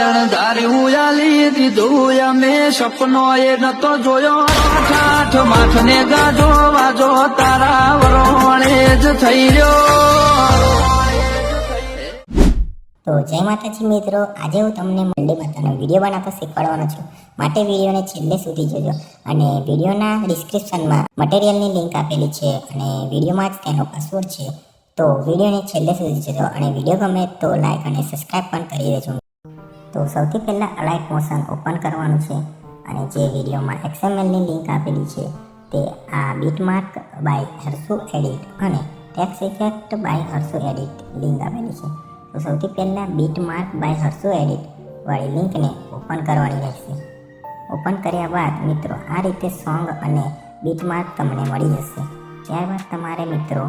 અણધાર્યું આલી દીધું અમે સપનો એ નતો જોયો ઠાઠ માઠ ને ગાજો વાજો તારા વરોણે જ થઈ રહ્યો। તો જય માતાજી મિત્રો, આજે હું તમને મંડે માતાનો વિડીયો બનાવતા શીખવાડવાનો છું, માટે વિડીયોને છેલ્લે સુધી જોજો અને વિડીયોના ડિસ્ક્રિપ્શનમાં મટીરિયલની લિંક આપેલી છે અને વિડીયોમાં જ તેનો પાસવર્ડ છે, તો વિડીયોને છેલ્લે સુધી જોજો અને વિડીયો ગમે તો લાઈક અને સબસ્ક્રાઈબ પણ કરી દેજો। તો સૌથી પહેલાં અલાઇટ મોશન ઓપન કરવાનું છે અને જે વિડીયોમાં XMLની લિંક આપેલી છે તે આ બીટમાર્ક બાય હર્ષુ એડિટ અને text effect by Harshu edit link આપેલી છે। તો સૌથી પહેલાં બીટમાર્ક બાય હર્ષુ એડિટ વાળી લિંકને ઓપન કરવાની રહેશે। ઓપન કર્યા બાદ મિત્રો આ રીતે સોંગ અને બીટમાર્ક તમને મળી જશે। ત્યારબાદ તમારે મિત્રો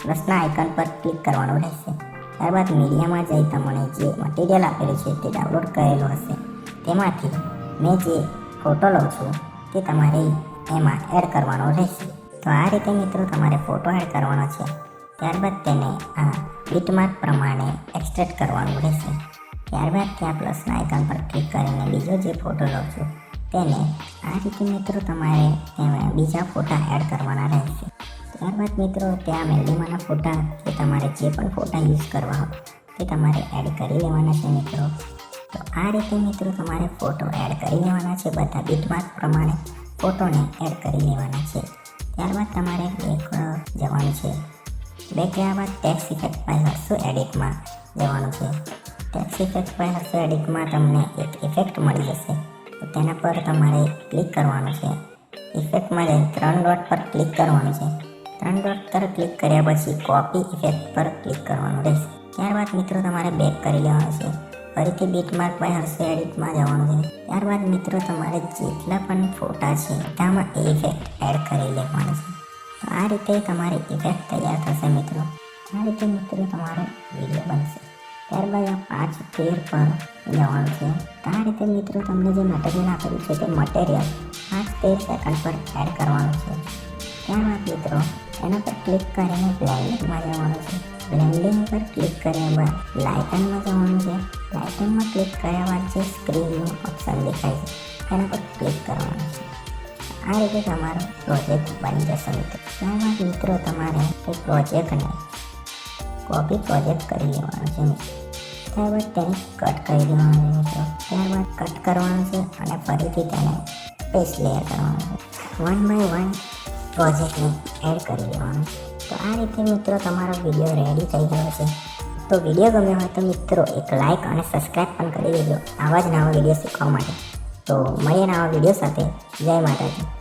પ્લસના આઇકન પર ક્લિક કરવાનું રહેશે। ત્યારબાદ મીડિયામાં જઈ તમને જે મટીરિયલ આપેલું છે તે ડાઉનલોડ કરેલું હશે, તેમાંથી મેં જે ફોટો લઉં છું તે તમારે એમાં એડ કરવાનો રહેશે। તો આ રીતે મિત્રો તમારે ફોટો એડ કરવાનો છે। ત્યારબાદ તેને આ બીટમાર્ક પ્રમાણે એક્સટ્રેક્ટ કરવાનું રહેશે। ત્યારબાદ ત્યાં પ્લસના આઇકન પર ક્લિક કરીને બીજો જે ફોટો લઉં છું તેને આ રીતે મિત્રો તમારે તેમાં બીજા ફોટા એડ કરવાના રહેશે। ત્યારબાદ મિત્રો ત્યાં મેલડીમાંના ફોટા કે તમારે જે પણ ફોટા યુઝ કરવા હોય તે તમારે એડ કરી લેવાના છે મિત્રો। તો આ રીતે મિત્રો તમારે ફોટો એડ કરી લેવાના છે, બધા બીટમાર્ક પ્રમાણે ફોટોને એડ કરી લેવાના છે। ત્યારબાદ તમારે બેક જવાનું છે। બેક ગયા બાદ ટેક્સ્ટ ઇફેક્ટ બાય હર્ષુ એડિટમાં જવાનું છે। ટેક્સ્ટ ઇફેક્ટ બાય હર્ષુ એડિટમાં તમને એક ઇફેક્ટ મળી જશે, તો તેના પર તમારે ક્લિક કરવાનું છે। ઇફેક્ટમાં જઈ 3 ડોટ પર ક્લિક કરવાનું છે। 3 ડોટ પર ક્લિક કર્યા પછી કોપી ઇફેક્ટ પર ક્લિક કરવાનું રહેશે। ત્યારબાદ મિત્રો તમારે બેક કરી લેવાનું છે, ફરીથી બીટમાર્ક બાય હર્ષુ એડિટમાં જવાનું છે। ત્યારબાદ મિત્રો તમારે જેટલા પણ ફોટા છે તેમાં એ ઇફેક્ટ એડ કરી લેવાનું છે। તો આ રીતે તમારી ઇફેક્ટ તૈયાર થશે મિત્રો। આ રીતે મિત્રો તમારો વિડીયો બનશે। ત્યારબાદ આ 5:13 પર જવાનું છે। તો આ રીતે મિત્રો તમને જે મટીરિયલ આપેલું છે તે મટીરિયલ 5:13 સેકન્ડ પર એડ કરવાનું છે। ત્યારબાદ મિત્રો એના પર ક્લિક કરીને બ્લેન્ડિંગમાં જવાનું છે। બ્લેન્ડિંગ પર ક્લિક કર્યા બાદ લાઇટનમાં જવાનું છે। લાઇટનમાં ક્લિક કર્યા બાદ જે સ્ક્રીનનું ઓપ્શન દેખાય છે એના પર ક્લિક કરવાનું છે। આ રીતે તમારો પ્રોજેક્ટ બની જશે મિત્રો। ત્યારબાદ મિત્રો તમારે તે પ્રોજેક્ટને કોપી પ્રોજેક્ટ કરી લેવાનું છે મિત્રો। ત્યારબાદ તેને કટ કરી દેવાનું છે મિત્રો। ત્યારબાદ કટ કરવાનું છે અને ફરીથી તેને પેસ્ટ લેયર કરવાનું છે। 1 by 1 પ્રોજેક્ટને એડ કરી દેવાનું છે। તો આ રીતે મિત્રો તમારો વિડીયો રેડી થઈ ગયો છે। તો વિડીયો ગમ્યો હોય તો મિત્રો એક લાઇક અને સબસ્ક્રાઈબ પણ કરી દેજો આવા જ નવા વિડીયો શીખવા માટે। તો મળીએ નવા વિડીયો સાથે। જય માતાજી।